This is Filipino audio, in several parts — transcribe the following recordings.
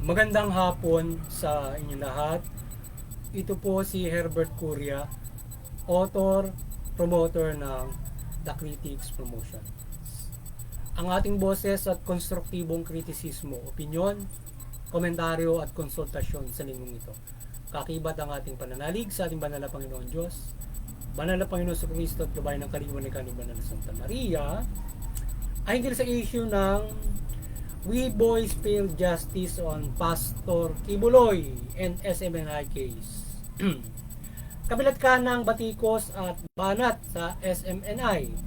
Magandang hapon sa inyong lahat. Ito po si Herbert Curia, author, promoter ng The Critics Promotion. Ang ating boses at konstruktibong kritisismo, opinyon, komentaryo at konsultasyon sa linggong ito. Kakibat ang ating pananalig sa ating banal na Panginoon Diyos, banal na Panginoon sa Kristo at gabay ng kaliwanagan ni Banal na Santa Maria, ay hinggil sa issue ng We Boys Fail Justice on Pastor Kibuloy and SMNI case. Kabilat ka ng batikos at banat sa SMNI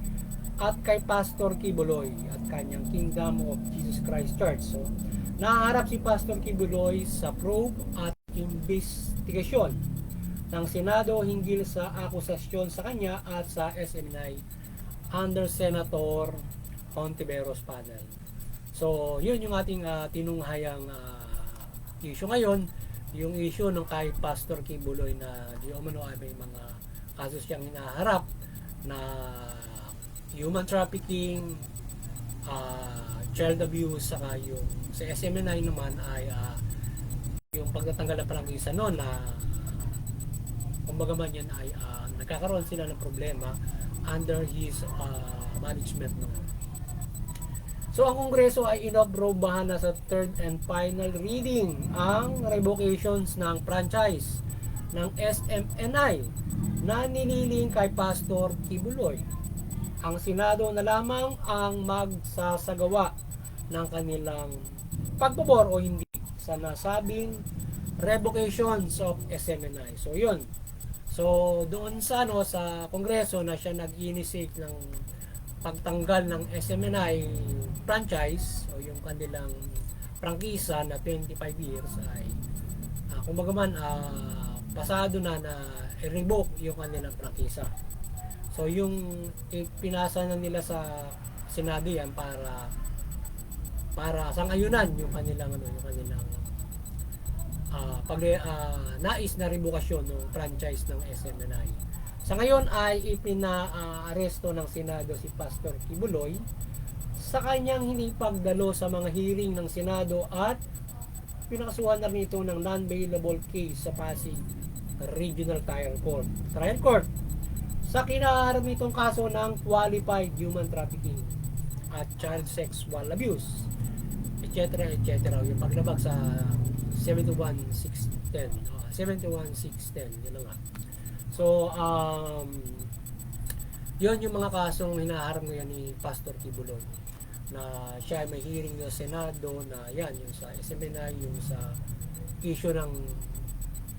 at kay Pastor Kibuloy at kanyang Kingdom of Jesus Christ Church. So, naharap si Pastor Kibuloy sa probe at investigasyon ng Senado hinggil sa akusasyon sa kanya at sa SMNI under Senator Hontiveros panel. So, yun yung ating tinunghayang issue ngayon, yung issue ng kay Pastor Kibuloy na di umano ay may mga kaso siyang hinaharap na human trafficking, child abuse, saka yung sa SMNI naman ay yung pagtatanggal ng prangkisa noon na kumbaga man yan ay nagkakaroon sila ng problema under his management noon. So ang Kongreso ay inobrobahan na sa third and final reading ang revocations ng franchise ng SMNI na niniling kay Pastor Kibuloy. Ang Senado na lamang ang magsasagawa ng kanilang pagpabor o hindi sa nasabing revocations of SMNI. So yun. So doon sa sa Kongreso na siya nag-initiate ng pagtanggal ng SMNI franchise o yung kanilang prangkisa na 25 years ay kumbaga man pasado na i-revoke yung kanilang prangkisa. So yung pinasa na nila sa Senado yan para sangayunan yung kanilang nais na revokasyon ng franchise ng SMNI. Sa ngayon ay ipina-aresto ng Senado si Pastor Kibuloy sa kanyang hinipagdalo sa mga hearing ng Senado at pinakasuhan na rin ito ng non-bailable case sa Pasig Regional Trial Court sa kinaharap nitong kaso ng qualified human trafficking at child sexual abuse, etc. Yung paglabag sa 71610 71610 yun nga. So yun yung mga kasong hinaharap ngayon ni Pastor Kibuloy na siya ay may hearing ng Senado na yan yung sa SMNI, yung sa issue ng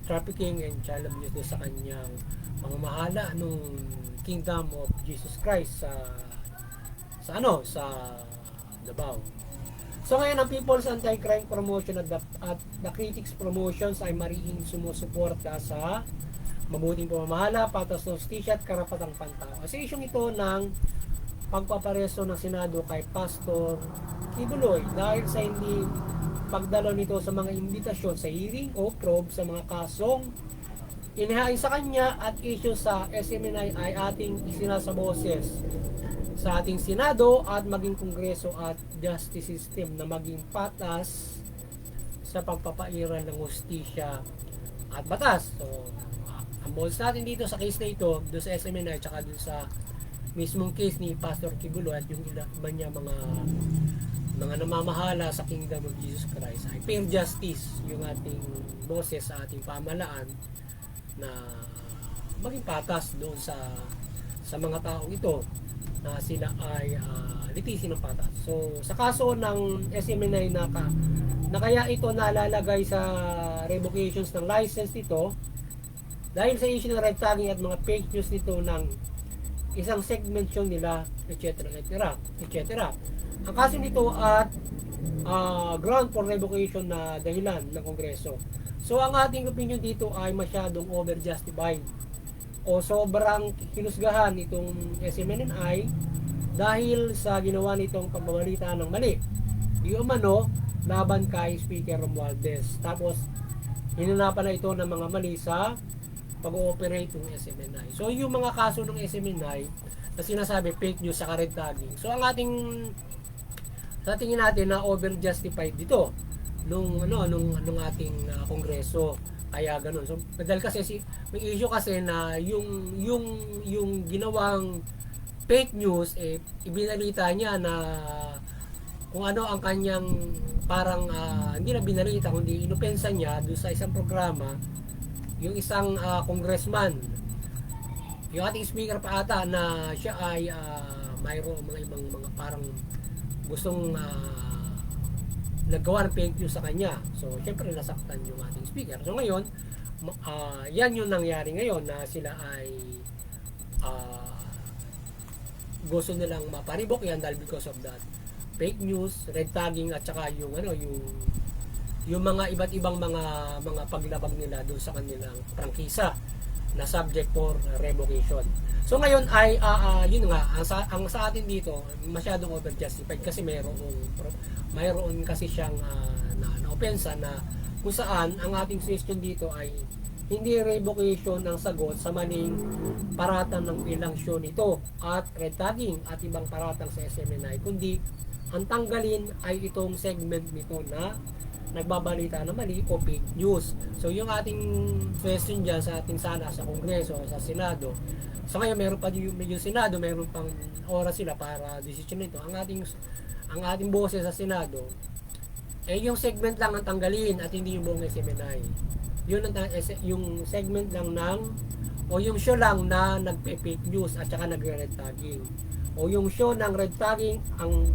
trafficking and child abuse sa kanyang pamamahala nung Kingdom of Jesus Christ sa Davao. So ngayon ang People's Anti-Crime Promotion at the Critics Promotions ay mariing sumusuporta sa mabuting pamamahala, patas ng hustisya at karapatang pantao. Kasi isyong ito ng pagpaparesto ng Senado kay Pastor Kibuloy dahil sa hindi pagdalo nito sa mga imbitasyon sa hearing o probe sa mga kasong inihain sa kanya at issue sa SMNI ay ating isinasaboses sa ating Senado at maging Kongreso at justice system na maging patas sa pagpapairal ng hustisya at batas. So, ang balls natin dito sa case na ito, doon sa SMNI at doon sa mismong case ni Pastor Kibuloy at yung iba niya mga namamahala sa Kingdom of Jesus Christ ay fair justice yung ating boses sa ating pamahalaan na maging patas doon sa mga taong ito na sila ay litisin ng patas. So sa kaso ng SMNI na kaya ito nalalagay sa revocations ng license nito dahil sa issue ng red tagging at mga fake news nito ng isang segment yung nila, etc. Ang kaso nito at ground for revocation na dahilan ng Kongreso. So ang ating opinion dito ay masyadong over-justified o sobrang hinusgahan itong SMNI dahil sa ginawa nitong pagbabalita ng mali. Di umano laban kay Speaker Romualdez. Tapos hinanapan na ito ng mga mali sa pag-ooperate ng SMNI. So yung mga kaso ng SMNI na sinasabi fake news sa red tagging. So ang ating sa tingin natin na over-justified dito nung ating kongreso. Kaya ganun. So dahil kasi may issue kasi na yung ginawang fake news ibinalita niya na kung ano ang kanyang parang hindi na binalita kundi inopensa niya doon sa isang programa yung isang congressman, yung ating speaker pa ata na siya ay mayroong mga ibang mga parang gustong naggawa ng fake news sa kanya. So syempre nasaktan yung ating speaker. So ngayon yan yung nangyari ngayon na sila ay uh, gusto nilang maparibok yan dahil because of that fake news, red tagging at saka yung yung mga iba't ibang mga paglabag nila doon sa kanilang prangkisa na subject for revocation. So ngayon ay yun nga ang sa atin dito masyadong overjustified kasi mayroon kasi siyang na opensa na kung saan ang ating suggestion dito ay hindi revocation ang sagot sa maling paratang ng ilangsyon nito at red tagging at ibang paratang sa SMNI, kundi ang tanggalin ay itong segment nito na nagbabalita na mali o fake news. So yung ating question dyan sa ating sana sa Kongreso, sa Senado, so ngayon meron pa yung Senado, meron pang oras sila para desisyon nito. Ang ating boses sa Senado, yung segment lang ang tanggalin at hindi yung buong SMNI. Yun yung segment lang o yung show lang na nagpe-fake news at saka nagre-red tagging. O yung show ng red tagging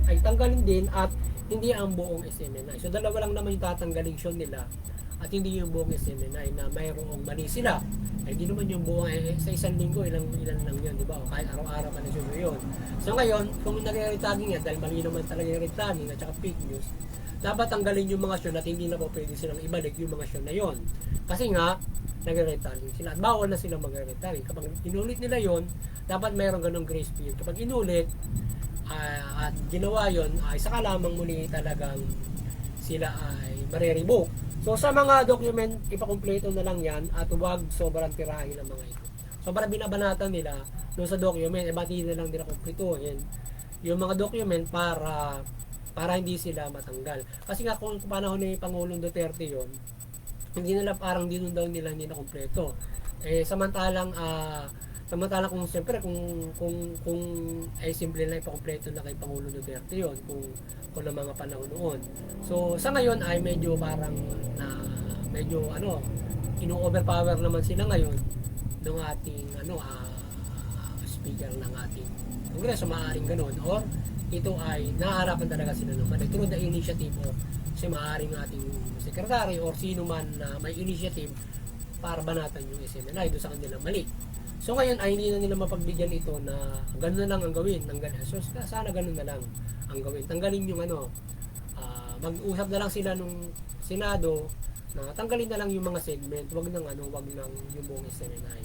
ay tanggalin din at hindi ang buong SMNI. So dalawa lang naman yung tatanggaling show nila at hindi yung buong SMNI na mayroong mali sila. Ay hindi naman yung buong sa isang linggo ilan lang yun, di ba? O kahit araw-araw pa na yun. So ngayon, kung nagre-red tagging yan dahil mali naman talaga yung red tagging at saka fake news, dapat tanggalin yung mga show at hindi na po pwede silang ibalik yung mga show na yon. Kasi nga, nagre-red tagging sila. At bawal na silang mag-red tagging. Kapag inulit nila yon, dapat mayroong ganong grace period. Kapag inulit at ginawa yon, ay saka lamang muli talagang sila ay mariribo. So sa mga document, ipakumpleto na lang yan at huwag sobrang tirahin ang mga ito. Sobrang binabanatan nila doon sa document, batiin na lang nila kumpletuhin yung mga document para hindi sila matanggal. Kasi nga kung panahon ni Pangulong Duterte yon, hindi nila parang dinundaw nila hindi na kumpleto. Samantalang kung siyempre kung ay simple na ipakumpleto na kay Pangulong Duterte yon kung ng mga panahon noon. So sa ngayon ay medyo parang medyo ino-overpower naman sila ngayon ng ating speaker ng ating Kongreso, maaaring ganoon or ito ay nahaharapan talaga sila ng mali through the initiative o kasi maaaring ating sekretary or sino man na may initiative para banatan yung SMNI doon sa kanilang mali. So ngayon ay hindi na nila mapagbigyan ito na gano'n na lang ang gawin. So sana gano'n na lang ang gawin. Tanggalin yung mag-usap na lang sila nung Senado na tanggalin na lang yung mga segment. Wag nang yung buong SMNI.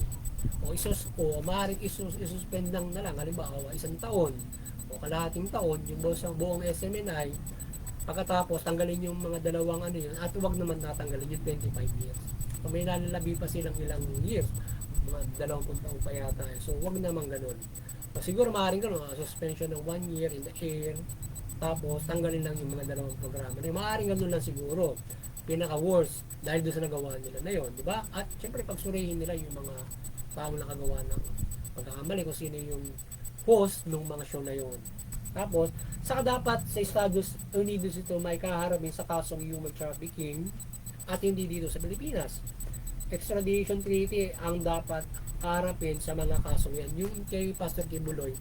O maaaring isuspend lang na lang. Halimbawa, 1 taon o kalahating taon yung buong SMNI. Pagkatapos tanggalin yung mga dalawang yun at huwag naman natanggalin yung 25 years. So may nalalabi pa silang ilang years, mga 20 taon pa yata. So huwag naman ganun. So, siguro maaaring ganun, suspension ng 1 year in the air, tapos tanggalin lang yung mga dalawang programa. Maaaring ganun lang siguro. Pinaka worst dahil doon sa nagawa nila na yun, di ba? At syempre pagsurihin nila yung mga taong nakagawa ng pagkakamali kung sino yung host ng mga show na yun. Tapos, saka dapat sa Estados Unidos ito may kaharapin sa kasong human trafficking at hindi dito sa Pilipinas. Extradition treaty ang dapat harapin sa mga kasong yan. Yung kay Pastor Kibuloy,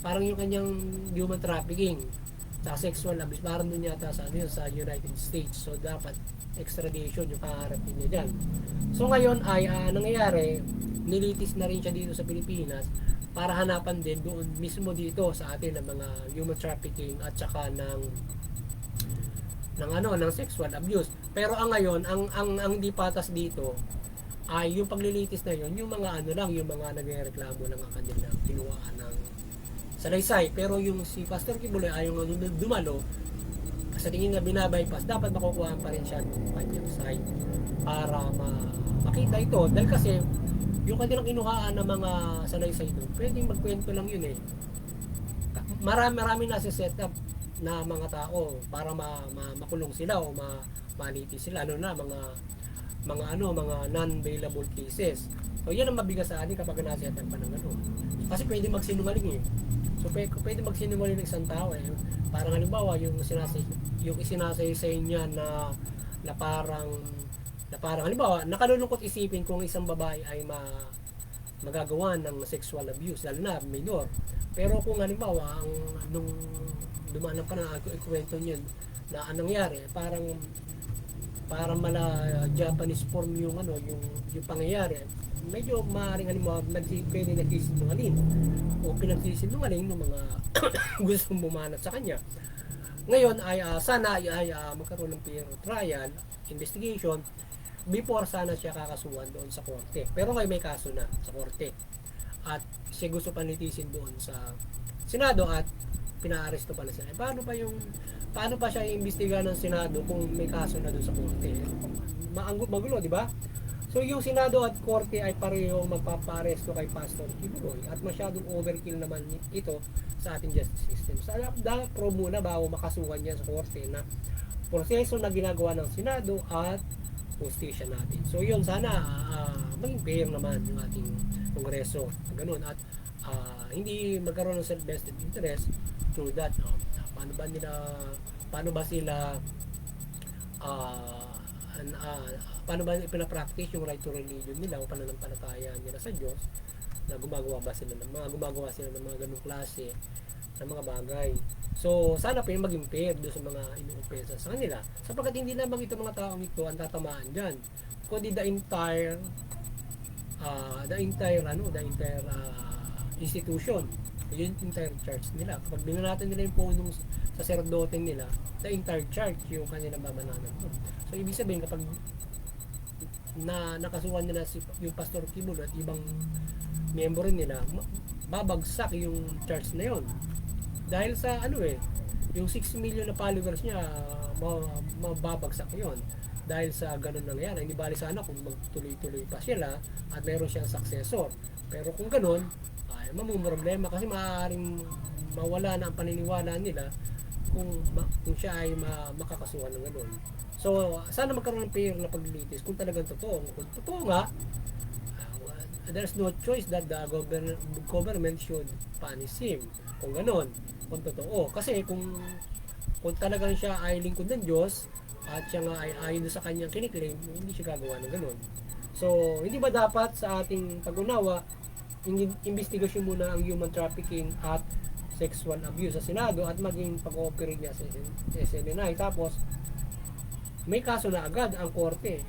parang yung kanyang human trafficking sa sexual abuse, parang doon yata sa United States. So, dapat extradition yung kaharapin niya dyan. So, ngayon ay nangyayari, nilitis na rin siya dito sa Pilipinas para hanapan din doon mismo dito sa atin ng mga human trafficking at saka ng sexual abuse. Pero ngayon, ang di patas dito ay yung paglilitis na yon, yung mga yung mga nagrereklamo ng kanilang kinuhaan ng salaysay. Pero yung si Pastor Kibuloy ay yung dumalo sa tingin na binabypass, dapat makukuhaan pa rin siya ng kanyang side para makita ito. Dahil kasi yung kanilang kinuhaan ng mga salaysay doon, pwedeng magkwento lang yun eh. Marami na set up na mga tao para makulong sila o malitis sila, ano na mga non-bailable cases. So yan ang mabigat sa atin kapag nasihatan pa ng ano. Kasi pwede magsinungaling eh. So pwede magsinungaling ng isang tao eh. Parang halimbawa yung isinasaysay niya na parang halimbawa nakalulungkot isipin kung isang babae ay magagawa ng sexual abuse, lalo na minor. Pero kung halimbawa nung dumaan ng panahon, ikwento niyo na anong nangyari, parang mala Japanese form yung pangyayari, medyo maaaring pwede nagsisinungaling o pinagsisinungaling ng mga gustong bumanat sa kanya. Ngayon ay sana ay magkaroon ng fair trial, investigation before sana siya kakasuhan doon sa korte. Pero ngayon may kaso na sa korte at siya gusto panlitisin doon sa Senado at pinaaresto pala siya. Paano pa siya iimbestigahan ng Senado kung may kaso na doon sa korte? Magulo, di ba? So yung Senado at korte ay pareho magpapaaresto kay Pastor Kibuloy at masyadong overkill naman ito sa ating justice system. Sa pro muna bago makasuhan niya sa korte na proseso na ginagawa ng Senado at hustisya natin. So yun, sana maging fair naman yung ating kongreso. Ganun. At hindi magkaroon ng self-vested interest through that. Paano ba sila pinapractice yung right to religion nila o pananampalataya nila sa Diyos, na gumagawa sila ng mga ganung klase ng mga bagay. So sana pa yung maging fair doon sa mga inuumpesa sa kanila, sapagkat hindi lamang ito mga taong ito ang tatamaan dyan, kundi the entire institution, yung entire church nila. Kapag binanatan nila yung punong saserdote nila, the entire church yung kanilang mamananan. So ibig sabihin, kapag nakasuhan nila yung Pastor Kibuloy at ibang member nila, babagsak yung church na yon. Dahil sa yung 6 million na followers niya, mababagsak yon. Dahil sa ganun nangyari, hindi bali sana kung magtuloy-tuloy pa sila at meron siyang successor. Pero kung ganun, ay mamumroblema kasi maaaring mawala na ang paniniwala nila kung siya ay makakasuhan ng ganun. So, sana magkaroon ng fair na paglilitis kung talagang totoo. Kung totoo nga, there's no choice that the government should punish him. Kung ganun, kung totoo. Kasi kung talagang siya ay lingkod ng Diyos at siya nga ay ayon sa kanyang kiniklaim, hindi siya gagawa ng ganun. So, hindi ba dapat sa ating pag-unawa, investigasyon muna ang human trafficking at sexual abuse sa Senado at maging pag-ooperate niya sa SMNI. Tapos, may kaso na agad ang korte.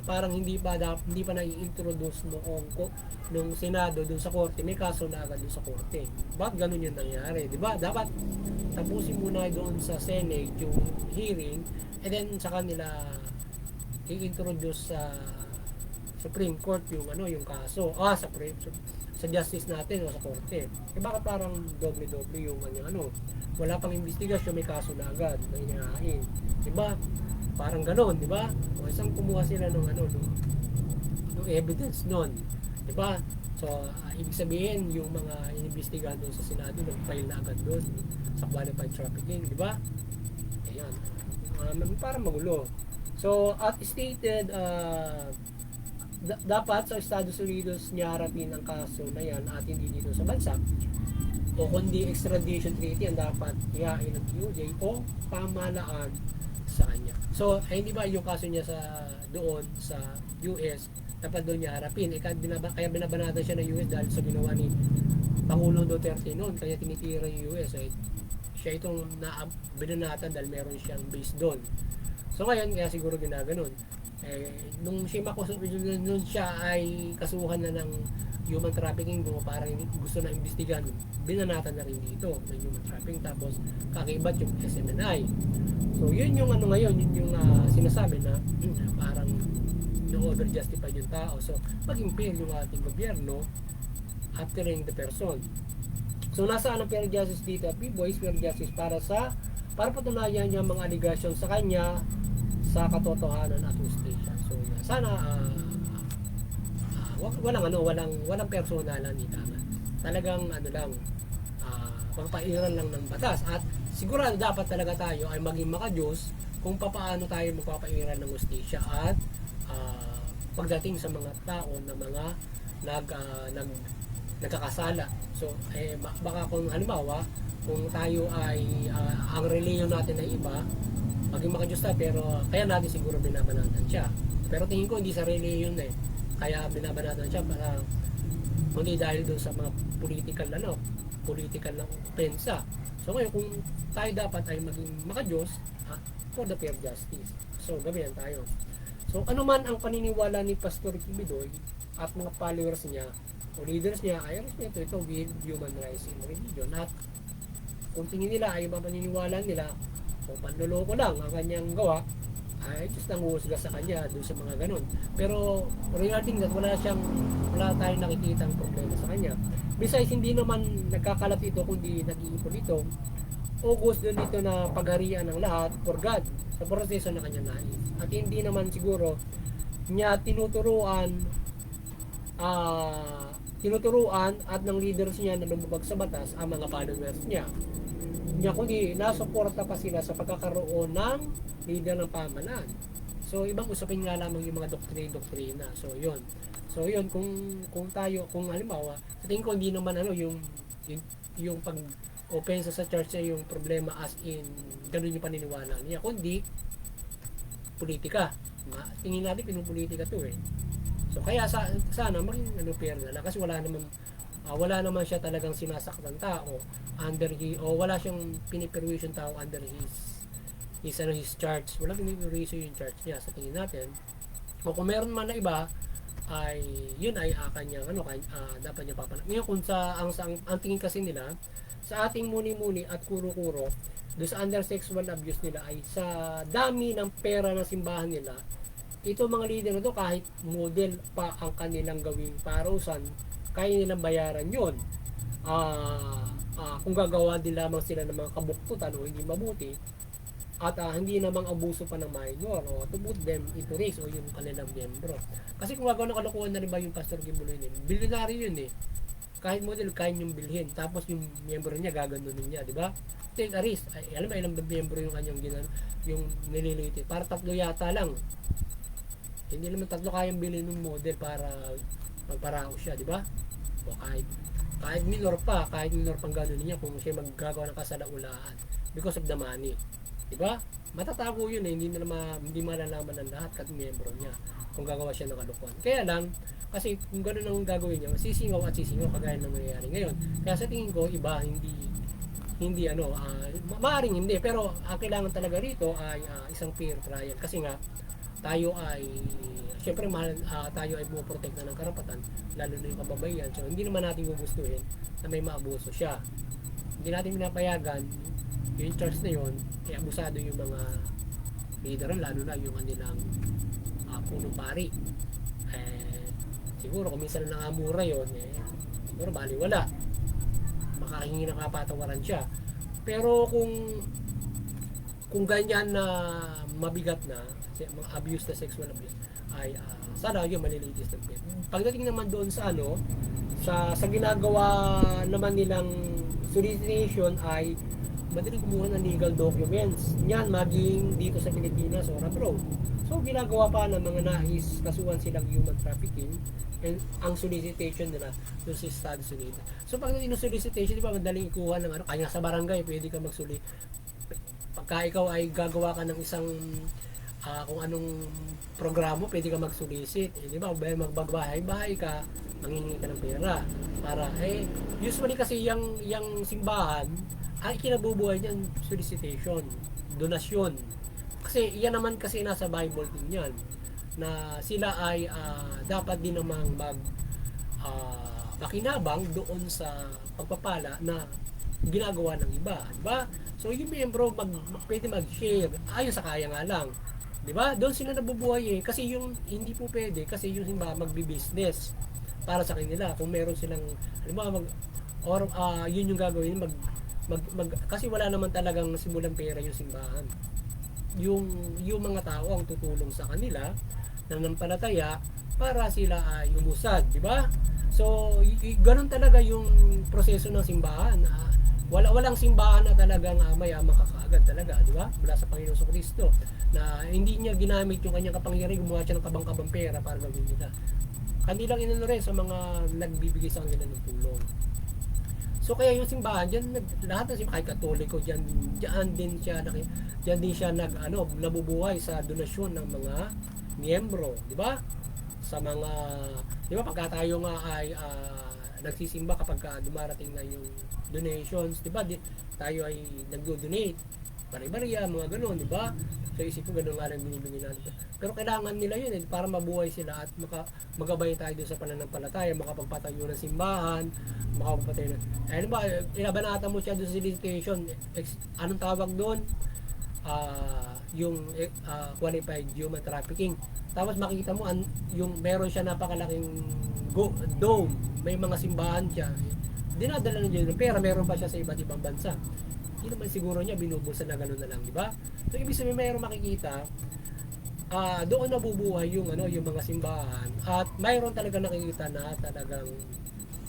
Parang hindi pa na-i-introduce nung Senado dun sa korte, may kaso na agad dun sa korte. Bakit ganun yung nangyari? Diba? Dapat tapusin muna doon sa Senate yung hearing and then sa kanila i-introduce sa Supreme Court yung kaso. Sa justice natin o sa korte. Bakit parang doble-doble yung wala pang investigasyon, may kaso na agad na hinahain. Diba? Parang gano'n, di ba? O isang kumuha sila ng evidence noon, di ba? So, ibig sabihin yung mga inimbestigahan doon sa Senado, nag-file na agad doon sa qualified trafficking, di ba? Ayan. Parang magulo. So, at stated, dapat sa Estados Unidos niya harapin ang kaso na yan at hindi dito sa bansa, o kundi extradition treaty ang dapat ihain ng DOJ o pamahalaan sa kanya. So, hindi ba yung kaso niya doon sa US, dapat doon niya harapin. Kaya binabanatan siya ng US dahil sa ginawa ni Pangulong Duterte noon, kaya tinitira yung US. Siya itong binanatan dahil meron siyang base doon. So ngayon, kaya siguro ginaganon. Nung nung siya ay kasuhan na ng human trafficking, parang gusto na imbestigahan, binanatan na rin dito ng human trafficking, tapos kakibat yung SMNI. So yun yung ngayon, yun yung sinasabi na parang na-over-justify yung tao. So maging fair yung ating gobyerno aftering the person. So nasaan ang fair justice dito? P-Boys, fair justice para patunayan niya mga allegation sa kanya sa katotohanan at hustisya. So sana walang personalan ika nga. Talagang pagpairan lang ng batas at sigurado dapat talaga tayo ay maging makadiyos kung papaano tayo magpapairal ng hustisya at pagdating sa mga tao na mga nagkakasala. So baka kung halimbawa kung tayo ay ang reliyon natin ay iba, maging makadiyos tayo, pero kaya natin siguro binabanatan siya. Pero tingin ko hindi sa reliyon kaya binabanatan siya para hindi dahil doon sa mga political na opensa. So ngayon kung tayo dapat ay maging makadiyos for the fair justice. So gabayan tayo. So ano man ang paniniwala ni Pastor Kibidoy at mga followers niya o leaders niya ay respeto ito with human rights in religion, at kung tingin nila ay ibang paniniwala nila o panloloko lang ang kanyang gawa, ay just nanguhusga sa kanya doon sa mga ganun. Pero regarding that, wala tayong nakikitang problema sa kanya. Besides, hindi naman nagkakalat ito kundi nag-iipon ito o gusto doon dito na pagharian ng lahat for God sa proseso na kanyang nais. At hindi naman siguro niya tinuturuan at ng leaders niya na lumabag sa batas ang mga followers niya. Kundi nasuporta pa sila sa pagkakaroon ng leader ng pamahalaan. So ibang usapin nga lamang yung mga doktrina. So yun kung halimbawa, sa tingin ko hindi naman yung pag-opensa sa church ay yung problema as in ganun yung paniniwala niya, kundi politika. Tingin natin pinupolitika to So kaya sana maging fair na lang, kasi wala naman siya talagang sinasaktan tao under wala siyang piniperwisyon tao under his charge. Wala piniperwisyon yung charge niya sa tingin natin. O kung meron man na iba, ay yun ay kanyang dapat niya papanag. Ngayon kung ang tingin kasi nila sa ating muni-muni at kuro-kuro doon sa under sexual abuse nila ay sa dami ng pera ng simbahan nila, ito mga leader na to kahit model pa ang kanilang gawing parusan, kaya nilang bayaran yun. Kung gagawa din lamang sila ng mga kabuktutan o hindi mabuti, at hindi namang abuso pa ng minor o to put them into risk o yung kanilang miyembro. Kasi kung gagawa ng kalokohan na rin ba yung Pastor Kibuloy bilyonaryo yun kahit model kaya yung bilhin, tapos yung miyembro niya gaganunin niya, di ba? Take a risk. Alam mo ilang miyembro yung kanyang yung nililitin, para 3 yata lang. Hindi naman 3 kayang bilhin ng model para magparaos siya, di ba? O kahit minor pang gano'n niya kung siya maggagawa ng kasalaulaan because of the money, di ba? Matatago yun hindi malalaman ng lahat kat miyembro niya kung gagawa siya ng kalokohan. Kaya lang kasi kung gano'n ang gagawin niya, sisingaw kagaya ng nangyayari ngayon. Kaya sa tingin ko iba hindi maaaring hindi, pero ang kailangan talaga rito ay isang fair trial, kasi nga tayo ay syempre tayo ay pumoprotekta ng karapatan, lalo na yung kababayan. So hindi naman natin gugustuhin na may maabuso siya. Hindi natin pinapayagan yung church na yun abusado yung mga leader, lalo na yung kanilang punong pari. Siguro kung minsan na nangamura yun siguro baliwala, makahingi ng kapatawaran siya. Pero kung ganyan na mabigat na mga abuse na sexual abuse ay sana yung malilitis ng pin. Pagdating naman doon sa sa ginagawa naman nilang solicitation ay madaling kumuha ng legal documents niyan, maging dito sa Pilipinas or abroad. So ginagawa pa ng mga nais kasuhan silang human trafficking, and ang solicitation nila doon sa Estados Unidos. So pagdating ng solicitation, di ba madaling ikuha ng kanya sa barangay pwede ka magsuli. Pagka ikaw ay gagawa ka ng isang kung anong programa, pwede ka mag-solicit. Di ba? Magbagbahay-bahay ka, manghihingi ka ng pera. Para, usually kasi yung simbahan, ay kinabubuhay niyan solicitation, donasyon. Kasi yan naman kasi nasa Bible din yan, na sila ay dapat din namang makinabang doon sa pagpapala na ginagawa ng iba. Diba? So yung miyembro pwede mag-share, ayon sa kaya nga lang. Diba? Doon sila nabubuhay kasi yung hindi po pwede, kasi yung simbahan magbi-business para sa kanila. Kung meron silang, yun yung gagawin, kasi wala naman talagang simulang pera yung simbahan. Yung mga tao ang tutulong sa kanila nananampalataya para sila ay umusad, di ba? So, ganun talaga yung proseso ng simbahan. Walang simbahan na talagang mayaman ka kaagad talaga, di ba? Mula sa Panginoon Kristo na hindi niya ginamit yung kanyang kapangyarihan, gumawa siya ng kabang-kabang pera para gawin nila. Kanilang inano rin sa mga nagbibigay sa kanila ng tulong. So kaya yung simbahan diyan, lahat ng simbahan, kahit Katoliko diyan, diyan din siya nabubuhay sa donasyon ng mga miyembro, di ba? Sa mga, di ba, pagka tayo nga ay nagsisimba kapag dumarating na yung donations, di ba? Tayo ay nagdo-donate, pare-pareha, mga ganoon, di ba? So isip ko ganoon nga lang binibigay natin. Pero kailangan nila yun para mabuhay sila at magabay tayo doon sa pananampalataya, makapagpatayo ng simbahan, makapagpatayo ng, ano ba, ilabanata mo siya doon sa solicitation, anong tawag doon? Yung qualified human trafficking. Tapos makikita mo yung meron siya napakalaking dome, may mga simbahan siya. Dinadala na niya yung pera, meron pa siya sa iba't ibang bansa. Hindi naman siguro niya binubulsa na gano'n na lang, di ba? So ibig sabihin mayroong makikita doon nabubuhay yung yung mga simbahan at mayroon talaga nakikita na talagang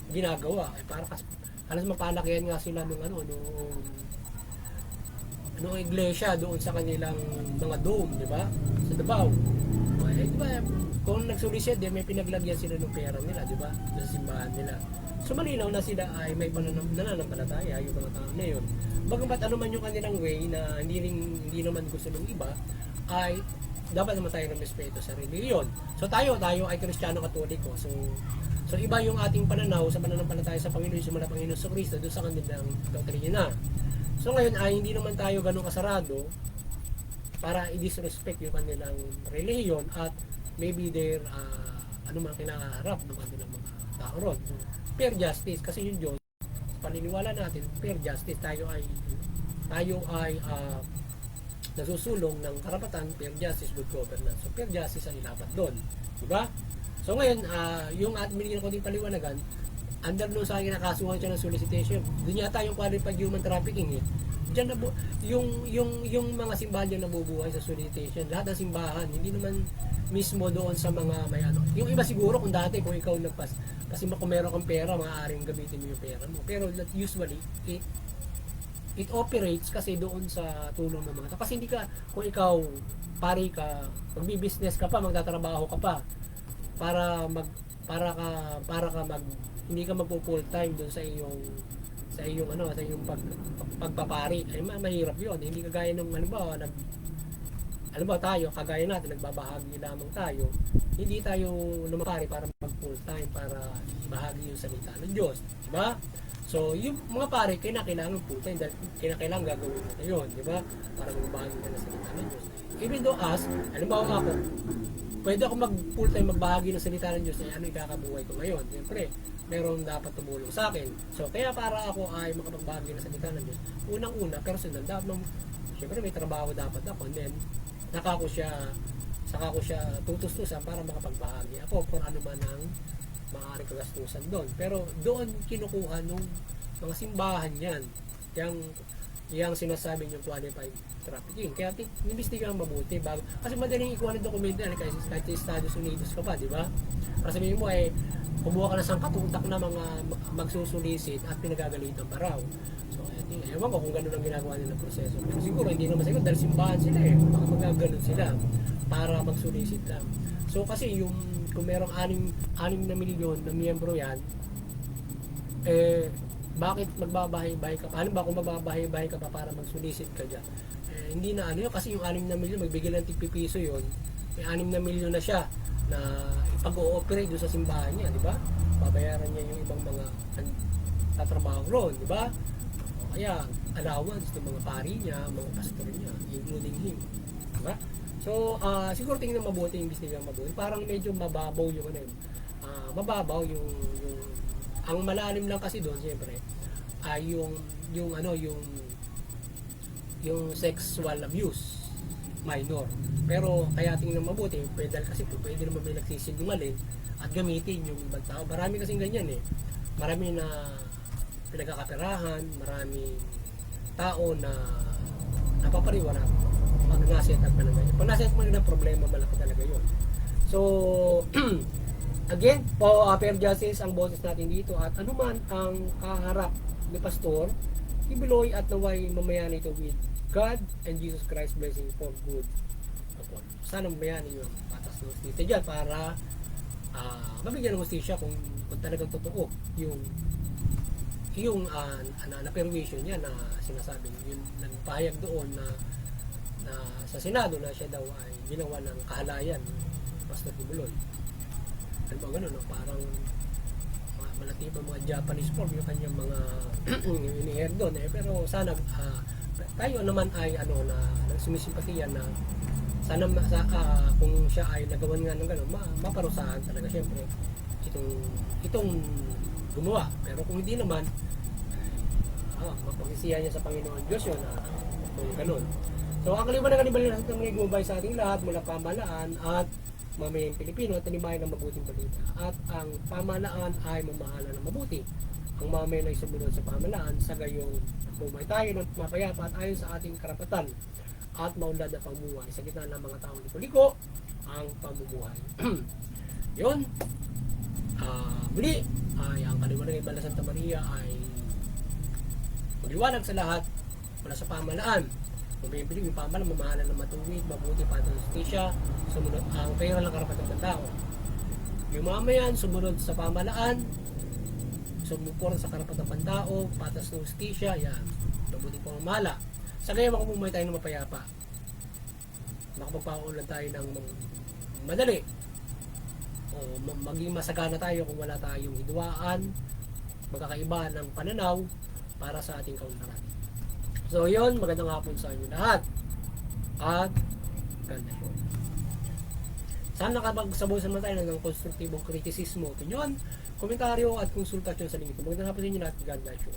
ginagawa. Para alas mapalakihan nga sila nung nung iglesia doon sa kanilang mga dome, di ba? Sa Davao. Di ba? Kung nagsulisid, may pinaglagyan sila ng pera nila, di ba? Sa simbahan nila. So malinaw na sila ay may nananampalataya yung mga tao na yun. Bagamat ano man yung kanilang way na hindi naman gusto ng iba, ay dapat naman tayo ng respeto sa reliyon. So tayo ay Kristiyano Katoliko. So iba yung ating pananaw sa pananampalataya sa Panginoon, sa mga Panginoon sa Kristo doon sa kanilang doktrina. So ngayon ay hindi naman tayo ganun kasarado para i-disrespect yung kanilang reliyon at maybe their kinakaharap ng kanilang mga tao ron. Fair justice, kasi yung Diyos, paniniwala natin, fair justice, tayo ay nasusulong ng karapatan, fair justice, good governance. So fair justice ang ilapat doon, di ba? So ngayon, yung binigyan ko din paliwanagan, under doon sa kinakasuhan siya ng solicitation, doon yata yung qualified human trafficking Diyan yung mga simbahan diyan nabubuhay sa solicitation. Lahat ng simbahan, hindi naman mismo doon sa mga may Yung iba siguro kung dati kung ikaw kasi kung meron kang pera, maaaring gamitin mo yung pera mo. Pero usually it operates kasi doon sa tulong ng mga tao. Kasi hindi ka, kung ikaw pari ka, magbi-business ka pa, magtatrabaho ka pa para hindi ka magpo full time doon sa iyong pagpapari. Ay mahirap 'yon. Hindi kagaya nung tayo, kagaya natin, nagbabahagi lamang tayo. Hindi tayo lumapari para mag full time para ibahagi yung salita ng Diyos, di ba? So, yung mga pare, kailangan full time dahil kailangan gagawin natin yun, di ba? Para magbahagi ka ng salita ng Diyos. Even though ako, pwede ako mag full time magbahagi ng salita ng Diyos, ano ikakabuhay ko ngayon? Siyempre, meron dapat tumulong sa akin. So, kaya para ako ay makapagbahagi ng salita ng Diyos, unang-una, personal, siyempre may trabaho dapat ako, and then, saka ko siya tutustusan para makapagbahagi ako kung ano man ang maaaring kagastusan doon. Pero doon kinukuha nung mga simbahan yan, yung sinasabi yung qualified trafficking. Kaya inimbestigahan mabuti bago, kasi madaling ikuha ng dokumento kahit sa Estados Unidos ka pa, di ba? Para sabihin mo kumuha ka na sang katutak na mga magsusulisit at pinagagalitan pa raw. So, ewan ko kung gano'n ang ginagawa nila ng proseso. Pero siguro, hindi naman siguro, dahil simbahan sila baka magaganon sila para magsulisit lang. So, kasi kung merong 6 na milyon na miyembro yan, bakit magbabahay-bahay ka pa? Ano ba kung magbabahay-bahay ka pa para magsulisit ka dyan? Hindi na kasi yung 6 na milyon, magbigay lang tig-piso yun, may 6 na milyon na siya na ipag-ooperate doon sa simbahan niya, di ba? Babayaran niya yung ibang mga tatrabaho roon, di ba? O kaya allowance ng mga pari niya, mga pastor niya, including him, di ba? So, siguro tingnan mabuti, imbestigahan mabuti. Parang medyo mababaw yung ang malalim lang kasi doon, siyempre, ay yung sexual abuse minor. Pero kaya tingnan mabuti, pwede naman may nagsisinungaling at gamitin yung ibang tao. Marami kasing ganyan Marami na pinagkakaperahan, maraming tao na napapariwara pag nasetag pa ng ganyan. Pag nasetag pa ng problema, malaki talaga yun. So, again, po, fair justice ang boses natin dito at anuman ang kaharap ni Pastor, Kibuloy at naway mamayani ito with God and Jesus Christ blessing for good. Opo. Sana mamayani yung patas ng hustisya dyan para mabigyan ng hustisya kung talagang totoo yung na permission niya na sinasabi yung nagpahayag doon na sa Senado na siya daw ay ginawa ng kahalayan ni Pastor Kibuloy. Ano ba ganun, no? Parang malati pa mga Japanese form yung kanyang mga iniher doon pero sana tayo naman ay nagsumisimpatiya na sana kung siya ay nagawan nga ng gano'n maparusahan talaga syempre itong gumawa, pero kung hindi naman mapagsiya niya sa Panginoon Diyos yun kung gano'n. So ang kaliban ng kanibalan ng mga gumabay sa ating lahat mula pamahalaan at mamayang Pilipino at tanibayan ng mabuting balita. At ang pamahalaan ay mamahala ng mabuti. Ang mamayan ay sumunod sa pamahalaan sa gayong bumay tayo ng mapayapa at ayon sa ating karapatan at maunlad na pamumuhay sa gitna ng mga taong liko-liko ang pamumuhay. Yun. Muli ay ang kaliwanag ng Ibanag Santa Maria ay magliwanag sa lahat mula sa pamahalaan. Mabibilig yung pamahalaan, mamahala ng matuwid, mabuti, patong justisya, sumunod ang pera ng karapatan ng tao. Yung mamayan, sumunod sa pamahalaan, sumuport sa karapatan ng tao, patas ng justisya, yan, mabuti po mamahala. Sa kaya makapumay tayo ng mapayapa. Makapagpakaulan tayo ng madali. O maging masagana tayo kung wala tayong hidwaan, magkakaiba ng pananaw para sa ating kaunlaran. So yun, magandang hapon sa inyo lahat. At ganda po. Sana nakapagsabusan mo tayo ng konstruktibong kritisismo, opinyon, komentaryo at konsultasyon sa lingito. Magandang hapon sa inyo lahat. God bless you.